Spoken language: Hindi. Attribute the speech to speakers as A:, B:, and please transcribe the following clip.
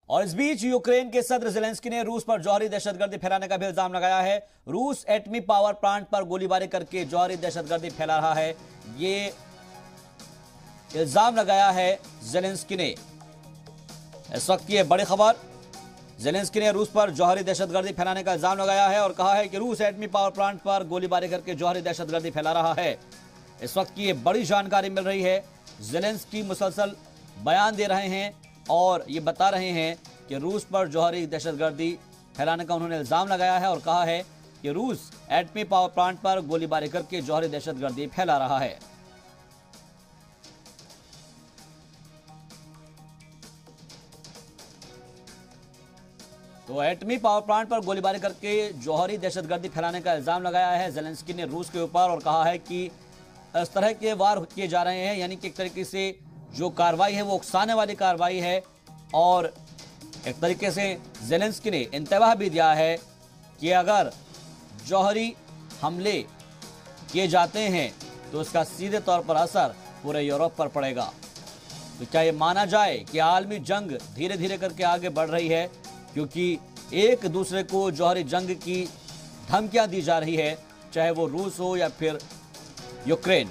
A: और इस बीच यूक्रेन के सदर ज़ेलेंस्की ने रूस पर जौहरी दहशतगर्दी फैलाने का भी इल्जाम लगाया है। रूस एटमी पावर प्लांट पर गोलीबारी करके जौहरी दहशतगर्दी फैला रहा है, ये इल्जाम लगाया है ज़ेलेंस्की ने। इस वक्त की बड़ी खबर, ज़ेलेंस्की ने रूस पर जौहरी दहशतगर्दी फैलाने का इल्जाम लगाया है और कहा है कि रूस एटमी पावर प्लांट पर गोलीबारी करके जौहरी दहशतगर्दी फैला रहा है। इस वक्त की बड़ी जानकारी मिल रही है। ज़ेलेंस्की मुसलसल बयान दे रहे हैं और ये बता रहे हैं कि रूस पर जौहरी दहशतगर्दी फैलाने का उन्होंने इल्जाम लगाया है और कहा है कि रूस एटमी पावर प्लांट पर गोलीबारी करके जौहरी दहशतगर्दी फैला रहा है। तो एटमी पावर प्लांट पर गोलीबारी करके जौहरी दहशतगर्दी फैलाने का इल्जाम लगाया है ज़ेलेंस्की ने रूस के ऊपर और कहा है कि इस तरह के वार किए जा रहे हैं, यानी कि एक तरीके से जो कार्रवाई है वो उकसाने वाली कार्रवाई है। और एक तरीके से ज़ेलेंस्की ने इंतबाह भी दिया है कि अगर जौहरी हमले किए जाते हैं तो इसका सीधे तौर पर असर पूरे यूरोप पर पड़ेगा। तो क्या ये माना जाए कि आलमी जंग धीरे धीरे करके आगे बढ़ रही है, क्योंकि एक दूसरे को जौहरी जंग की धमकियां दी जा रही है, चाहे वो रूस हो या फिर यूक्रेन।